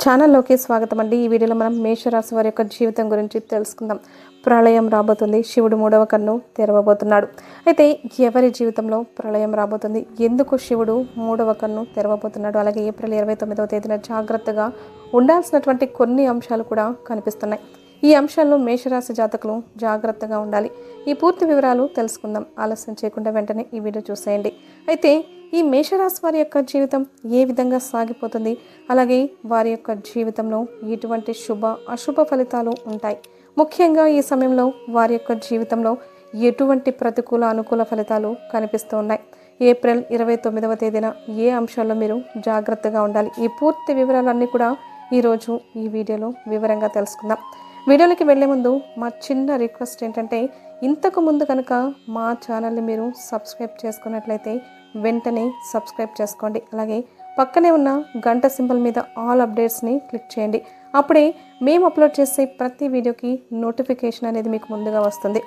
ఛానల్లోకి స్వాగతం అండి. ఈ వీడియోలో మనం మేషరాశి వారి యొక్క జీవితం గురించి తెలుసుకుందాం. ప్రళయం రాబోతుంది. శివుడు 3వ కన్ను తెరవబోతున్నాడు. అయితే ఎవరి జీవితంలో ప్రళయం రాబోతుంది, ఎందుకు శివుడు 3వ కన్ను తెరవబోతున్నాడు, అలాగే ఏప్రిల్ 29వ తేదీన జాగ్రత్తగా ఉండాల్సినటువంటి కొన్ని అంశాలు కూడా కనిపిస్తున్నాయి. ఈ అంశాల్లో మేషరాశి జాతకులు జాగ్రత్తగా ఉండాలి. ఈ పూర్తి వివరాలు తెలుసుకుందాం. ఆలస్యం చేయకుండా వెంటనే ఈ వీడియో చూసేయండి. అయితే ఈ మేషరాశి వారి యొక్క జీవితం ఏ విధంగా సాగిపోతుంది, అలాగే వారి యొక్క జీవితంలో ఎటువంటి శుభ అశుభ ఫలితాలు ఉంటాయి, ముఖ్యంగా ఈ సమయంలో వారి యొక్క జీవితంలో ఎటువంటి ప్రతికూల అనుకూల ఫలితాలు కనిపిస్తూ ఉన్నాయి, ఏప్రిల్ 29వ తేదీన ఏ అంశాల్లో మీరు జాగ్రత్తగా ఉండాలి, ఈ పూర్తి వివరాలన్నీ కూడా ఈరోజు ఈ వీడియోలో వివరంగా తెలుసుకుందాం. వీడియోలోకి వెళ్లే ముందు మా చిన్న రిక్వెస్ట్ ఏంటంటే, ఇంతకు ముందు కనుక మా ఛానల్ని మీరు సబ్స్క్రైబ్ చేసుకున్నట్లయితే వెంటనే సబ్స్క్రైబ్ చేసుకోండి. అలాగే పక్కనే ఉన్న గంట సింబల్ మీద ఆల్ అప్డేట్స్ని క్లిక్ చేయండి. అప్పుడే మేము అప్లోడ్ చేసే ప్రతి వీడియోకి నోటిఫికేషన్ అనేది మీకు ముందుగా వస్తుంది.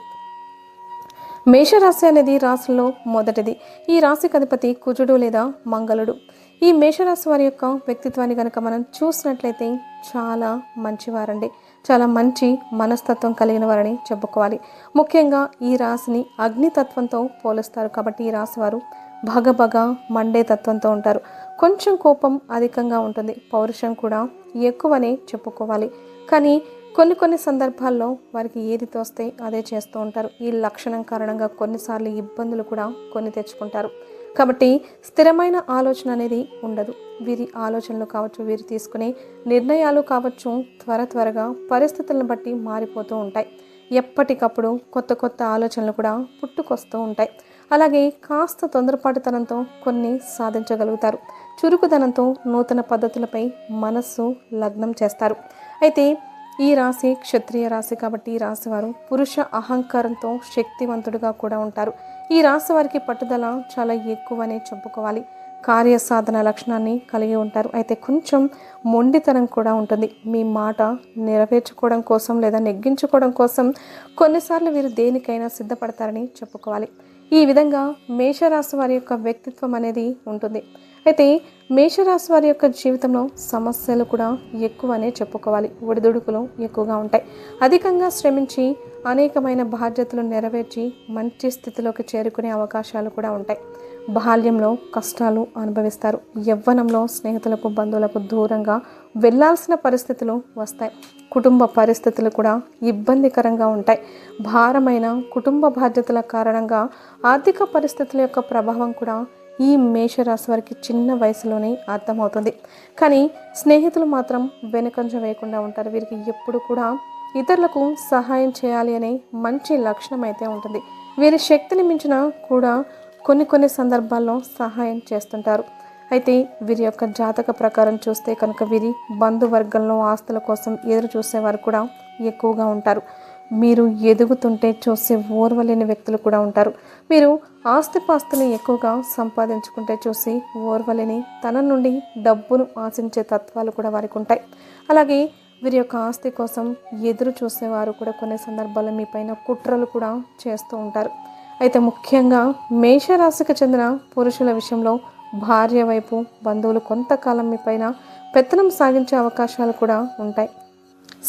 మేషరాశి అనేది రాశుల్లో మొదటిది. ఈ రాశికి అధిపతి కుజుడు లేదా మంగళుడు. ఈ మేషరాశి వారి యొక్క వ్యక్తిత్వాన్ని కనుక మనం చూసినట్లయితే చాలా మంచివారండి, చాలా మంచి మనస్తత్వం కలిగిన వారని చెప్పుకోవాలి. ముఖ్యంగా ఈ రాశిని అగ్నితత్వంతో పోలుస్తారు కాబట్టి ఈ రాశి వారు భగభగ మండే తత్వంతో ఉంటారు. కొంచెం కోపం అధికంగా ఉంటుంది, పౌరుషం కూడా ఎక్కువనే చెప్పుకోవాలి. కానీ కొన్ని సందర్భాల్లో వారికి ఏది తోస్తే అదే చేస్తూ ఉంటారు. ఈ లక్షణం కారణంగా కొన్నిసార్లు ఇబ్బందులు కూడా తెచ్చుకుంటారు. కాబట్టి స్థిరమైన ఆలోచన అనేది ఉండదు. వీరి ఆలోచనలు కావచ్చు, వీరు తీసుకునే నిర్ణయాలు కావచ్చు, త్వరగా పరిస్థితులను బట్టి మారిపోతూ ఉంటాయి. ఎప్పటికప్పుడు కొత్త ఆలోచనలు కూడా పుట్టుకొస్తూ ఉంటాయి. అలాగే కాస్త తొందరపాటుతనంతో కొన్ని సాధించగలుగుతారు. చురుకుదనంతో నూతన పద్ధతులపై మనస్సు లగ్నం చేస్తారు. అయితే ఈ రాశి క్షత్రియ రాశి కాబట్టి ఈ రాశి వారు పురుష అహంకారంతో శక్తివంతుడుగా కూడా ఉంటారు. ఈ రాశి వారికి పట్టుదల చాలా ఎక్కువనే చెప్పుకోవాలి. కార్యసాధన లక్షణాన్ని కలిగి ఉంటారు. అయితే కొంచెం మొండితనం కూడా ఉంటుంది. మీ మాట నెరవేర్చుకోవడం కోసం లేదా నెగ్గించుకోవడం కోసం కొన్నిసార్లు వీరు దేనికైనా సిద్ధపడతారని చెప్పుకోవాలి. ఈ విధంగా మేషరాశి వారి యొక్క వ్యక్తిత్వం అనేది ఉంటుంది. అయితే మేషరాశి వారి యొక్క జీవితంలో సమస్యలు కూడా ఎక్కువనే చెప్పుకోవాలి. ఒడిదుడుకులు ఎక్కువగా ఉంటాయి. అధికంగా శ్రమించి అనేకమైన బాధ్యతలు నెరవేర్చి మంచి స్థితిలోకి చేరుకునే అవకాశాలు కూడా ఉంటాయి. బాల్యంలో కష్టాలు అనుభవిస్తారు. యవ్వనంలో స్నేహితులకు బంధువులకు దూరంగా వెళ్లాల్సిన పరిస్థితులు వస్తాయి. కుటుంబ పరిస్థితులు కూడా ఇబ్బందికరంగా ఉంటాయి. భారమైన కుటుంబ బాధ్యతల కారణంగా ఆర్థిక పరిస్థితుల యొక్క ప్రభావం కూడా ఈ మేషరాశి వారికి చిన్న వయసులోనే అర్థమవుతుంది. కానీ స్నేహితులు మాత్రం వెనుకంజ వేయకుండా ఉంటారు. వీరికి ఎప్పుడు కూడా ఇతరులకు సహాయం చేయాలి అనే మంచి లక్షణం అయితే ఉంటుంది. వీరి శక్తిని మించిన కూడా కొన్ని సందర్భాల్లో సహాయం చేస్తుంటారు. అయితే వీరి యొక్క జాతక ప్రకారం చూస్తే కనుక వీరి బంధువర్గంలో ఆస్తుల కోసం ఎదురు చూసేవారు కూడా ఎక్కువగా ఉంటారు. మీరు ఎదుగుతుంటే చూసి ఓర్వలేని వ్యక్తులు కూడా ఉంటారు. మీరు ఆస్తిపాస్తుని ఎక్కువగా సంపాదించుకుంటే చూసి ఓర్వలేని తన నుండి డబ్బును ఆశించే తత్వాలు కూడా వారికి ఉంటాయి. అలాగే వీరి యొక్క ఆస్తి కోసం ఎదురు చూసేవారు కూడా కొన్ని సందర్భాల్లో మీ పైన కుట్రలు కూడా చేస్తూ ఉంటారు. అయితే ముఖ్యంగా మేషరాశికి చెందిన పురుషుల విషయంలో భార్య వైపు బంధువులు కొంతకాలం మీ పైన పెత్తనం సాగించే అవకాశాలు కూడా ఉంటాయి.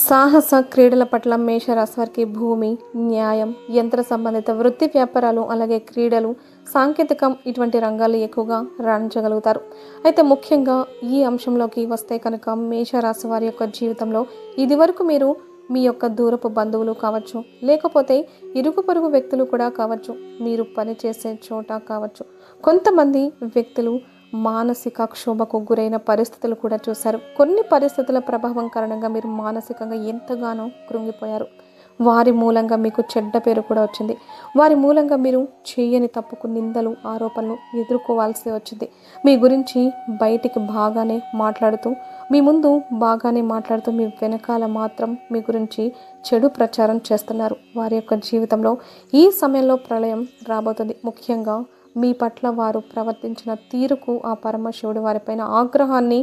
సాహస క్రీడల పట్ల మేషరాశి వారికి భూమి, న్యాయం, యంత్ర సంబంధిత వృత్తి వ్యాపారాలు, అలాగే క్రీడలు, సాంకేతికం ఇటువంటి రంగాలు ఎక్కువగా రాణించగలుగుతారు. అయితే ముఖ్యంగా ఈ అంశంలోకి వస్తే కనుక మేషరాశి వారి యొక్క జీవితంలో ఇదివరకు మీరు మీ యొక్క దూరపు బంధువులు కావచ్చు, లేకపోతే ఇరుగు పొరుగు వ్యక్తులు కూడా కావచ్చు, మీరు పనిచేసే చోట కావచ్చు, కొంతమంది వ్యక్తులు మానసిక క్షోభకు గురైన పరిస్థితులు కూడా చూశారు. కొన్ని పరిస్థితుల ప్రభావం కారణంగా మీరు మానసికంగా ఎంతగానో కృంగిపోయారు. వారి మూలంగా మీకు చెడ్డ పేరు కూడా వచ్చింది. వారి మూలంగా మీరు చేయని తప్పుకు నిందలు, ఆరోపణలు ఎదుర్కోవాల్సి వచ్చింది. మీ గురించి బయటికి బాగానే మాట్లాడుతూ, మీ ముందు బాగానే మాట్లాడుతూ మీ వెనకాల మాత్రం మీ గురించి చెడు ప్రచారం చేస్తున్నారు. వారి యొక్క జీవితంలో ఈ సమయంలో ప్రళయం రాబోతుంది. ముఖ్యంగా మీ పట్ల వారు ప్రవర్తించిన తీరుకు ఆ పరమశివుడు వారిపైన ఆగ్రహాన్ని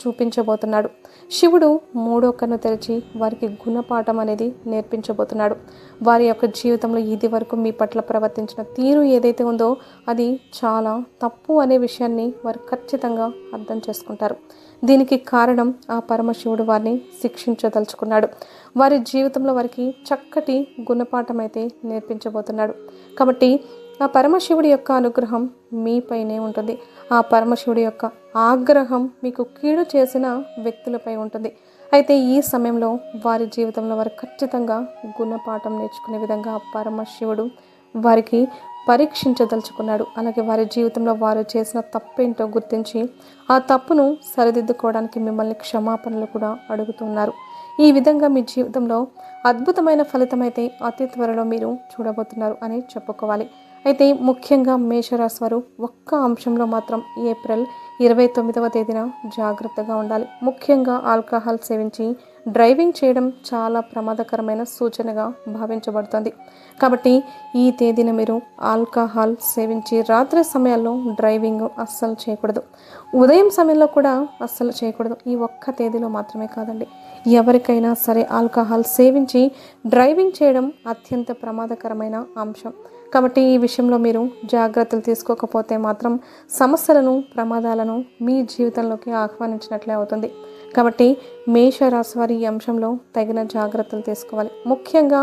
చూపించబోతున్నాడు. శివుడు మూడో కన్ను తెరిచి వారికి గుణపాఠం అనేది నేర్పించబోతున్నాడు. వారి యొక్క జీవితంలో ఇది వరకు మీ పట్ల ప్రవర్తించిన తీరు ఏదైతే ఉందో అది చాలా తప్పు అనే విషయాన్ని వారు ఖచ్చితంగా అర్థం చేసుకుంటారు. దీనికి కారణం ఆ పరమశివుడు వారిని శిక్షించదలుచుకున్నాడు. వారి జీవితంలో వారికి చక్కటి గుణపాఠం అయితే నేర్పించబోతున్నాడు. కాబట్టి ఆ పరమశివుడి యొక్క అనుగ్రహం మీపైనే ఉంటుంది. ఆ పరమశివుడి యొక్క ఆగ్రహం మీకు కీడు చేసిన వ్యక్తులపై ఉంటుంది. అయితే ఈ సమయంలో వారి జీవితంలో వారు ఖచ్చితంగా గుణపాఠం నేర్చుకునే విధంగా ఆ పరమశివుడు వారికి పరీక్షించదలుచుకున్నాడు. అలాగే వారి జీవితంలో వారు చేసిన తప్పేంటో గుర్తించి ఆ తప్పును సరిదిద్దుకోవడానికి మిమ్మల్ని క్షమాపణలు కూడా అడుగుతున్నారు. ఈ విధంగా మీ జీవితంలో అద్భుతమైన ఫలితం అయితే అతి త్వరలో మీరు చూడబోతున్నారు అని చెప్పుకోవాలి. అయితే ముఖ్యంగా మేషరాశి వారు ఒక్క అంశంలో మాత్రం ఏప్రిల్ 29వ తేదీన జాగ్రత్తగా ఉండాలి. ముఖ్యంగా ఆల్కహాల్ సేవించి డ్రైవింగ్ చేయడం చాలా ప్రమాదకరమైన సూచనగా భావించబడుతుంది. కాబట్టి ఈ తేదీన మీరు ఆల్కహాల్ సేవించి రాత్రి సమయాల్లో డ్రైవింగ్ అస్సలు చేయకూడదు. ఉదయం సమయంలో కూడా అస్సలు చేయకూడదు. ఈ ఒక్క తేదీలో మాత్రమే కాదండి, ఎవరికైనా సరే ఆల్కహాల్ సేవించి డ్రైవింగ్ చేయడం అత్యంత ప్రమాదకరమైన అంశం. కాబట్టి ఈ విషయంలో మీరు జాగ్రత్తలు తీసుకోకపోతే మాత్రం సమస్యలను, ప్రమాదాలను మీ జీవితంలోకి ఆహ్వానించినట్లే అవుతుంది. కాబట్టి మేషరాశి వారి ఈ అంశంలో తగిన జాగ్రత్తలు తీసుకోవాలి. ముఖ్యంగా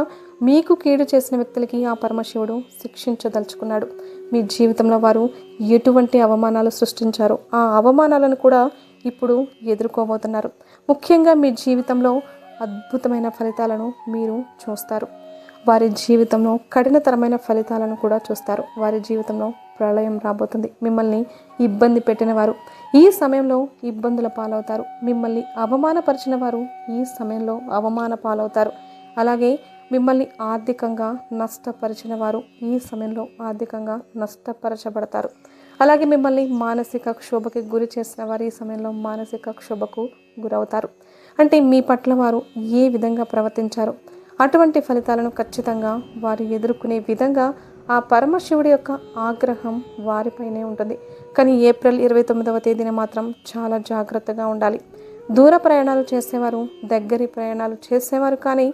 మీకు కీడు చేసిన వ్యక్తులకి ఆ పరమశివుడు శిక్షించదలుచుకున్నాడు. మీ జీవితంలో వారు ఎటువంటి అవమానాలు సృష్టించారో ఆ అవమానాలను కూడా ఇప్పుడు ఎదుర్కోబోతున్నారు. ముఖ్యంగా మీ జీవితంలో అద్భుతమైన ఫలితాలను మీరు చూస్తారు. వారి జీవితంలో కఠినతరమైన ఫలితాలను కూడా చూస్తారు. వారి జీవితంలో ప్రళయం రాబోతుంది. మిమ్మల్ని ఇబ్బంది పెట్టిన వారు ఈ సమయంలో ఇబ్బందుల పాలవుతారు. మిమ్మల్ని అవమానపరిచిన వారు ఈ సమయంలో అవమాన పాలవుతారు. అలాగే మిమ్మల్ని ఆర్థికంగా నష్టపరిచిన వారు ఈ సమయంలో ఆర్థికంగా నష్టపరచబడతారు. అలాగే మిమ్మల్ని మానసిక క్షోభకి గురి చేసిన వారు ఈ సమయంలో మానసిక క్షోభకు గురవుతారు. అంటే మీ పట్ల వారు ఏ విధంగా ప్రవర్తించారో అటువంటి ఫలితాలను ఖచ్చితంగా వారు ఎదుర్కొనే విధంగా ఆ పరమశివుడి యొక్క ఆగ్రహం వారిపైనే ఉంటుంది. కానీ ఏప్రిల్ 29వ తేదీన మాత్రం చాలా జాగ్రత్తగా ఉండాలి. దూర ప్రయాణాలు చేసేవారు, దగ్గరి ప్రయాణాలు చేసేవారు కానీ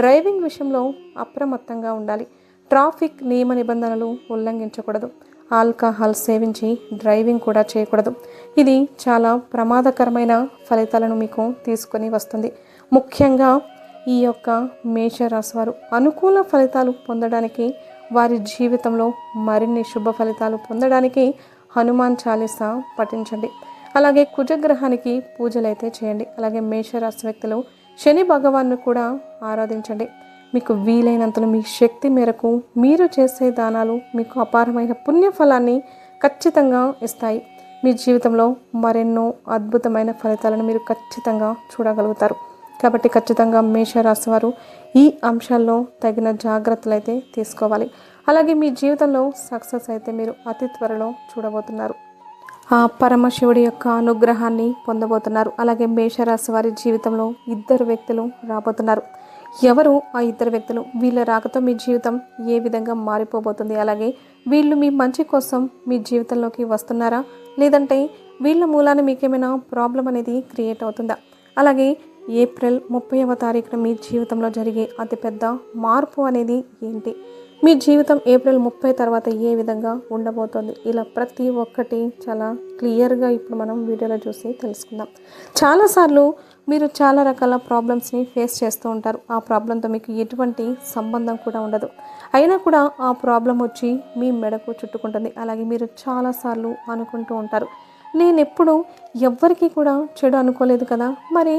డ్రైవింగ్ విషయంలో అప్రమత్తంగా ఉండాలి. ట్రాఫిక్ నియమ నిబంధనలు ఉల్లంఘించకూడదు. ఆల్కహాల్ సేవించి డ్రైవింగ్ కూడా చేయకూడదు. ఇది చాలా ప్రమాదకరమైన ఫలితాలను మీకు తీసుకొని వస్తుంది. ముఖ్యంగా ఈ యొక్క మేషరాశి వారు అనుకూల ఫలితాలు పొందడానికి, వారి జీవితంలో మరిన్ని శుభ ఫలితాలు పొందడానికి హనుమాన్ చాలీసా పఠించండి. అలాగే కుజగ్రహానికి పూజలైతే చేయండి. అలాగే మేషరాశి వ్యక్తులు శని భగవాన్ను కూడా ఆరాధించండి. మీకు వీలైనంతలో మీ శక్తి మేరకు మీరు చేసే దానాలు మీకు అపారమైన పుణ్యఫలాన్ని ఖచ్చితంగా ఇస్తాయి. మీ జీవితంలో మరెన్నో అద్భుతమైన ఫలితాలను మీరు ఖచ్చితంగా చూడగలుగుతారు. కాబట్టి ఖచ్చితంగా మేషరాశి వారు ఈ అంశాల్లో తగిన జాగ్రత్తలు అయితే తీసుకోవాలి. అలాగే మీ జీవితంలో సక్సెస్ అయితే మీరు అతి త్వరలో చూడబోతున్నారు. ఆ పరమశివుడి యొక్క అనుగ్రహాన్ని పొందబోతున్నారు. అలాగే మేషరాశి వారి జీవితంలో ఇద్దరు వ్యక్తులు రాబోతున్నారు. ఎవరు ఆ ఇద్దరు వ్యక్తులు? వీళ్ళ రాకతో మీ జీవితం ఏ విధంగా మారిపోబోతుంది? అలాగే వీళ్ళు మీ మంచి కోసం మీ జీవితంలోకి వస్తున్నారా, లేదంటే వీళ్ళ మూలాన మీకేమైనా ప్రాబ్లం అనేది క్రియేట్ అవుతుందా? అలాగే ఏప్రిల్ 30వ తారీఖున మీ జీవితంలో జరిగే అతిపెద్ద మార్పు అనేది ఏంటి? మీ జీవితం ఏప్రిల్ 30 తర్వాత ఏ విధంగా ఉండబోతోంది? ఇలా ప్రతి ఒక్కటి చాలా క్లియర్గా ఇప్పుడు మనం వీడియోలో చూసి తెలుసుకుందాం. చాలాసార్లు మీరు చాలా రకాల ప్రాబ్లమ్స్ని ఫేస్ చేస్తూ ఉంటారు. ఆ ప్రాబ్లంతో మీకు ఎటువంటి సంబంధం కూడా ఉండదు. అయినా కూడా ఆ ప్రాబ్లం వచ్చి మీ మెడకు చుట్టుకుంటుంది. అలాగే మీరు చాలాసార్లు అనుకుంటూ ఉంటారు, నేను ఎప్పుడు ఎవ్వరికీ కూడా చెడు అనుకోలేదు కదా, మరి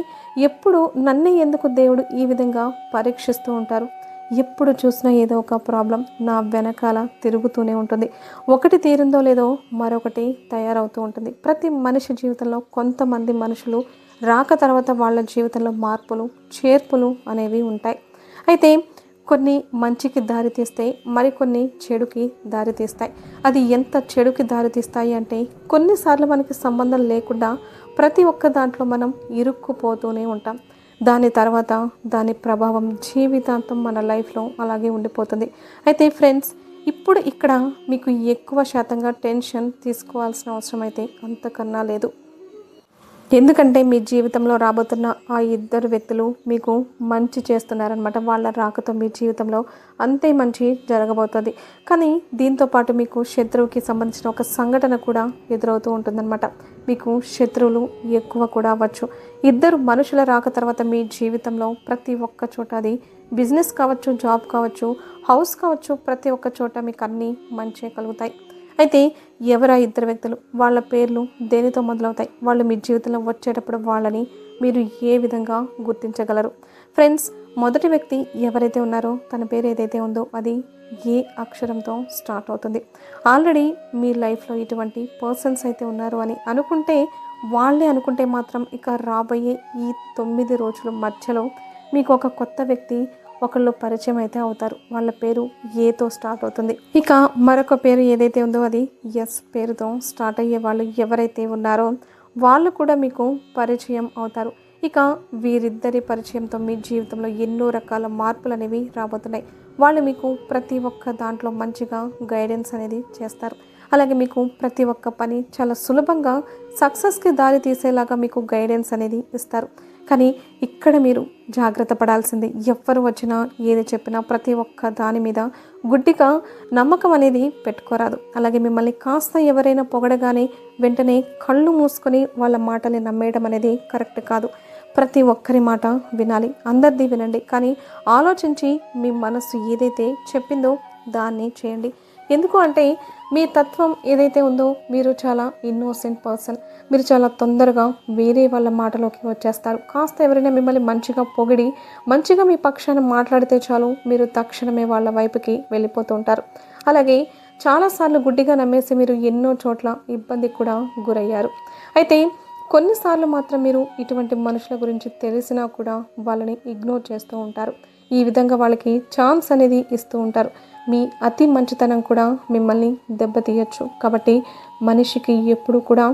ఎప్పుడు నన్నే ఎందుకు దేవుడు ఈ విధంగా పరీక్షిస్తూ ఉంటారు? ఎప్పుడు చూసినా ఏదో ఒక ప్రాబ్లం నా వెనకాల తిరుగుతూనే ఉంటుంది. ఒకటి తీరిందో లేదో మరొకటి తయారవుతూ ఉంటుంది. ప్రతి మనిషి జీవితంలో కొంతమంది మనుషులు రాక తర్వాత వాళ్ళ జీవితంలో మార్పులు, చేర్పులు అనేవి ఉంటాయి. అయితే కొన్ని మంచికి దారి తీస్తాయి, మరికొన్ని చెడుకి దారి తీస్తాయి. అది ఎంత చెడుకి దారి తీస్తాయి అంటే కొన్నిసార్లు మనకి సంబంధం లేకుండా ప్రతి ఒక్క దాంట్లో మనం ఇరుక్కుపోతూనే ఉంటాం. దాని తర్వాత దాని ప్రభావం జీవితాంతం మన లైఫ్లో అలాగే ఉండిపోతుంది. అయితే ఫ్రెండ్స్, ఇప్పుడు ఇక్కడ మీకు ఎక్కువ శాతంగా టెన్షన్ తీసుకోవాల్సిన అవసరం అయితే అంతకన్నా లేదు. ఎందుకంటే మీ జీవితంలో రాబోతున్న ఆ ఇద్దరు వ్యక్తులు మీకు మంచి చేస్తున్నారనమాట. వాళ్ళ రాకతో మీ జీవితంలో అంతే మంచి జరగబోతుంది. కానీ దీంతో పాటు మీకు శత్రువుకి సంబంధించిన ఒక సంఘటన కూడా ఎదురవుతూ ఉంటుందన్నమాట. మీకు శత్రువులు ఎక్కువ కూడా అవ్వచ్చు. ఇద్దరు మనుషుల రాక తర్వాత మీ జీవితంలో ప్రతి ఒక్క చోట, అది బిజినెస్ కావచ్చు, జాబ్ కావచ్చు, హౌస్ కావచ్చు, ప్రతి ఒక్క చోట మీకు అన్నీ మంచే కలుగుతాయి. అయితే ఎవరా ఇద్దరు వ్యక్తులు, వాళ్ళ పేర్లు దేనితో మొదలవుతాయి, వాళ్ళు మీ జీవితంలో వచ్చేటప్పుడు వాళ్ళని మీరు ఏ విధంగా గుర్తించగలరు? ఫ్రెండ్స్, మొదటి వ్యక్తి ఎవరైతే ఉన్నారో తన పేరు ఏదైతే ఉందో అది ఏ అక్షరంతో స్టార్ట్ అవుతుంది. ఆల్రెడీ మీ లైఫ్లో ఇటువంటి పర్సన్స్ అయితే ఉన్నారు అని అనుకుంటే మాత్రం ఇక రాబోయే ఈ 9 రోజుల మధ్యలో మీకు ఒక కొత్త వ్యక్తి ఒకళ్ళు పరిచయం అయితే అవుతారు. వాళ్ళ పేరు ఏతో స్టార్ట్ అవుతుంది. ఇక మరొక పేరు ఏదైతే ఉందో అది ఎస్ పేరుతో స్టార్ట్ అయ్యే వాళ్ళు ఎవరైతే ఉన్నారో వాళ్ళు కూడా మీకు పరిచయం అవుతారు. ఇక వీరిద్దరి పరిచయంతో మీ జీవితంలో ఎన్నో రకాల మార్పులు అనేవి రాబోతున్నాయి. వాళ్ళు మీకు ప్రతి ఒక్క దాంట్లో మంచిగా గైడెన్స్ అనేది చేస్తారు. అలాగే మీకు ప్రతి ఒక్క పని చాలా సులభంగా సక్సెస్కి దారి తీసేలాగా మీకు గైడెన్స్ అనేది ఇస్తారు. కానీ ఇక్కడ మీరు జాగ్రత్త పడాల్సింది, ఎవ్వరు వచ్చినా ఏది చెప్పినా ప్రతి ఒక్క దాని మీద గుడ్డిగా నమ్మకం అనేది పెట్టుకోరాదు. అలాగే మిమ్మల్ని కాస్త ఎవరైనా పొగడగానే వెంటనే కళ్ళు మూసుకొని వాళ్ళ మాటని నమ్మేయడం అనేది కరెక్ట్ కాదు. ప్రతి ఒక్కరి మాట వినాలి, అందరిది వినండి, కానీ ఆలోచించి మీ మనసు ఏదైతే చెప్పిందో దాన్ని చేయండి. ఎందుకు అంటే మీ తత్వం ఏదైతే ఉందో మీరు చాలా ఇన్నోసెంట్ పర్సన్. మీరు చాలా తొందరగా వేరే వాళ్ళ మాటలోకి వచ్చేస్తారు. కాస్త ఎవరైనా మిమ్మల్ని మంచిగా పొగిడి మంచిగా మీ పక్షాన మాట్లాడితే చాలు మీరు తక్షణమే వాళ్ళ వైపుకి వెళ్ళిపోతూ ఉంటారు. అలాగే చాలాసార్లు గుడ్డిగా నమ్మేసి మీరు ఎన్నో చోట్ల ఇబ్బందికి కూడా గురయ్యారు. అయితే కొన్నిసార్లు మాత్రం మీరు ఇటువంటి మనుషుల గురించి తెలిసినా కూడా వాళ్ళని ఇగ్నోర్ చేస్తూ ఉంటారు. ఈ విధంగా వాళ్ళకి ఛాన్స్ అనేది ఇస్తూ ఉంటారు. మీ అతి మంచితనం కూడా మిమ్మల్ని దెబ్బతీయచ్చు. కాబట్టి మనిషికి ఎప్పుడు కూడా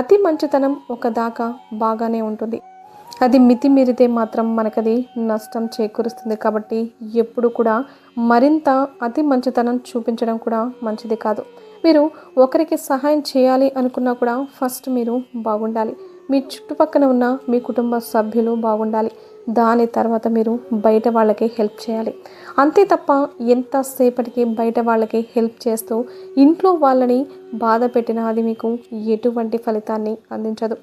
అతి మంచితనం ఒక దాకా బాగానే ఉంటుంది, అది మితిమీరితే మాత్రం మనకది నష్టం చేకూరుస్తుంది. కాబట్టి ఎప్పుడు కూడా మరింత అతి మంచితనం చూపించడం కూడా మంచిది కాదు. మీరు ఒకరికి సహాయం చేయాలి అనుకున్నా కూడా ఫస్ట్ మీరు బాగుండాలి. మీ చుట్టుపక్కన ఉన్న మీ కుటుంబ సభ్యులు బాగుండాలి. దాని తర్వాత మీరు బయట వాళ్ళకి హెల్ప్ చేయాలి. అంతే తప్ప ఎంతసేపటికి బయట వాళ్ళకి హెల్ప్ చేస్తూ ఇంట్లో వాళ్ళని బాధ పెట్టినా అది మీకు ఎటువంటి ఫలితాన్ని అందించదు.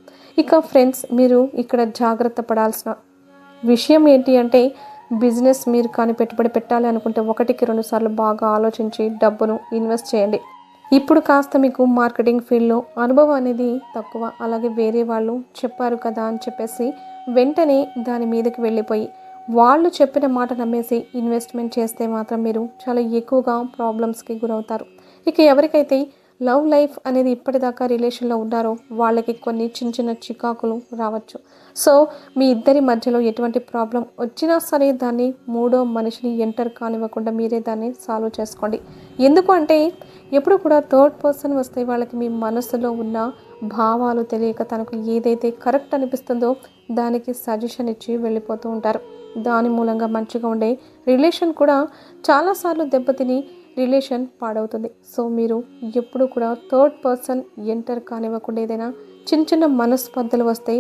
ఇక ఫ్రెండ్స్, మీరు ఇక్కడ జాగ్రత్త పడాల్సిన విషయం ఏంటి అంటే, బిజినెస్ మీరు కానీ పెట్టుబడి పెట్టాలి అనుకుంటే 1-2 సార్లు బాగా ఆలోచించి డబ్బును ఇన్వెస్ట్ చేయండి. ఇప్పుడు కాస్త మీకు మార్కెటింగ్ ఫీల్డ్లో అనుభవం అనేది తక్కువ. అలాగే వేరే వాళ్ళు చెప్పారు కదా అని చెప్పేసి వెంటనే దాని మీదకి వెళ్ళిపోయి వాళ్ళు చెప్పిన మాట నమ్మేసి ఇన్వెస్ట్మెంట్ చేస్తే మాత్రం మీరు చాలా ఎక్కువగా ప్రాబ్లమ్స్కి గురవుతారు. ఇక ఎవరికైతే లవ్ లైఫ్ అనేది ఇప్పటిదాకా రిలేషన్లో ఉన్నారో వాళ్ళకి కొన్ని చిన్న చిన్న చికాకులు రావచ్చు. సో మీ ఇద్దరి మధ్యలో ఎటువంటి ప్రాబ్లం వచ్చినా సరే దాన్ని మూడో మనిషిని ఎంటర్ కానివ్వకుండా మీరే దాన్ని సాల్వ్ చేసుకోండి. ఎందుకు అంటే ఎప్పుడు కూడా థర్డ్ పర్సన్ వస్తే వాళ్ళకి మీ మనసులో ఉన్న భావాలు తెలియక తనకు ఏదైతే కరెక్ట్ అనిపిస్తుందో దానికి సజెషన్ ఇచ్చి వెళ్ళిపోతూ ఉంటారు. దాని మూలంగా మంచిగా ఉండే రిలేషన్ కూడా చాలాసార్లు దెబ్బతిని రిలేషన్ పాడవుతుంది. సో మీరు ఎప్పుడు కూడా థర్డ్ పర్సన్ ఎంటర్ కానివ్వకుండా ఏదైనా చిన్న చిన్న మనస్పర్ధలు వస్తే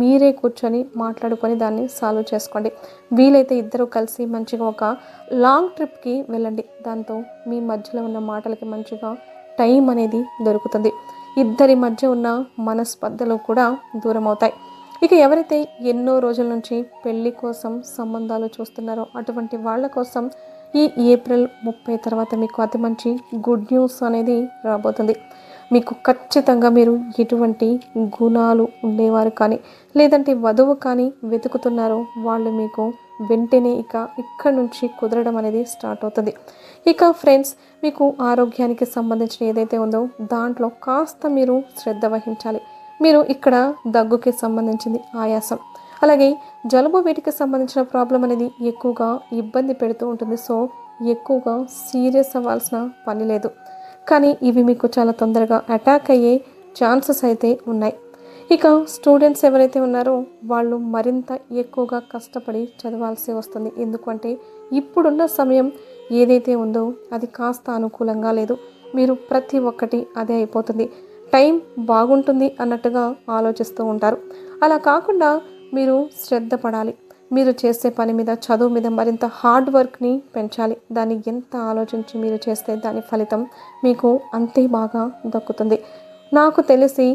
మీరే కూర్చొని మాట్లాడుకొని దాన్ని సాల్వ్ చేసుకోండి. వీలైతే ఇద్దరు కలిసి మంచిగా ఒక లాంగ్ ట్రిప్కి వెళ్ళండి. దాంతో మీ మధ్యలో ఉన్న మాటలకి మంచిగా టైం అనేది దొరుకుతుంది. ఇద్దరి మధ్య ఉన్న మనస్పర్ధలు కూడా దూరం అవుతాయి. ఇక ఎవరైతే ఎన్నో రోజుల నుంచి పెళ్లి కోసం సంబంధాలు చూస్తున్నారో అటువంటి వాళ్ళ కోసం ఈ ఏప్రిల్ 30 తర్వాత మీకు అతి మంచి గుడ్ న్యూస్ అనేది రాబోతుంది. మీకు ఖచ్చితంగా మీరు ఎటువంటి గుణాలు ఉండేవారు కానీ లేదంటే వధువు కానీ వెతుకుతున్నారో వాళ్ళు మీకు వెంటనే ఇక్కడ నుంచి కుదరడం అనేది స్టార్ట్ అవుతుంది. ఇక ఫ్రెండ్స్, మీకు ఆరోగ్యానికి సంబంధించిన ఏదైతే ఉందో దాంట్లో కాస్త మీరు శ్రద్ధ వహించాలి. మీరు ఇక్కడ దగ్గుకి సంబంధించింది ఆయాసం, అలాగే జలుబు, వీటికి సంబంధించిన ప్రాబ్లం అనేది ఎక్కువగా ఇబ్బంది పెడుతూ ఉంటుంది. సో ఎక్కువగా సీరియస్ అవ్వాల్సిన పని లేదు, కానీ ఇవి మీకు చాలా తొందరగా అటాక్ అయ్యే ఛాన్సెస్ అయితే ఉన్నాయి. ఇక స్టూడెంట్స్ ఎవరైతే ఉన్నారో వాళ్ళు మరింత ఎక్కువగా కష్టపడి చదవాల్సి వస్తుంది. ఎందుకంటే ఇప్పుడున్న సమయం ఏదైతే ఉందో అది కాస్త అనుకూలంగా లేదు. మీరు ప్రతి ఒక్కటి అదే అయిపోతుంది. టైం బాగుంటుంది అన్నట్టుగా ఆలోచిస్తూ ఉంటారు. అలా కాకుండా మీరు శ్రద్ధ పడాలి. మీరు చేసే పని మీద, చదువు మీద మరింత హార్డ్ వర్క్ని పెంచాలి. దాన్ని ఎంత ఆలోచించి మీరు చేస్తే దాని ఫలితం మీకు అంతే బాగా దక్కుతుంది. నాకు తెలిసి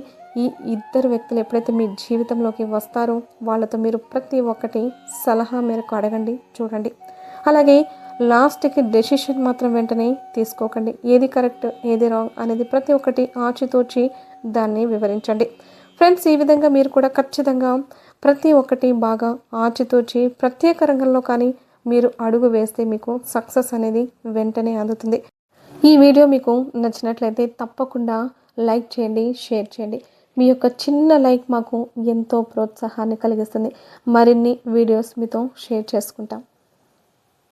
ఈ ఇద్దరు వ్యక్తులు ఎప్పుడైతే మీ జీవితంలోకి వస్తారో వాళ్ళతో మీరు ప్రతి ఒక్కటి సలహా మేరకు అడగండి, చూడండి. అలాగే లాస్ట్కి డెసిషన్ మాత్రం వెంటనే తీసుకోకండి. ఏది కరెక్ట్, ఏది రాంగ్ అనేది ప్రతి ఒక్కటి ఆచితూచి దాన్ని వివరించండి. ఫ్రెండ్స్, ఈ విధంగా మీరు కూడా ఖచ్చితంగా ప్రతి ఒక్కటి బాగా ఆచితూచి ప్రత్యేక రంగంలో కానీ మీరు అడుగు వేస్తే మీకు సక్సెస్ అనేది వెంటనే అందుతుంది. ఈ వీడియో మీకు నచ్చినట్లయితే తప్పకుండా లైక్ చేయండి, షేర్ చేయండి. మీ యొక్క చిన్న లైక్ మాకు ఎంతో ప్రోత్సాహాన్ని కలిగిస్తుంది. మరిన్ని వీడియోస్ మీతో షేర్ చేసుకుంటాం.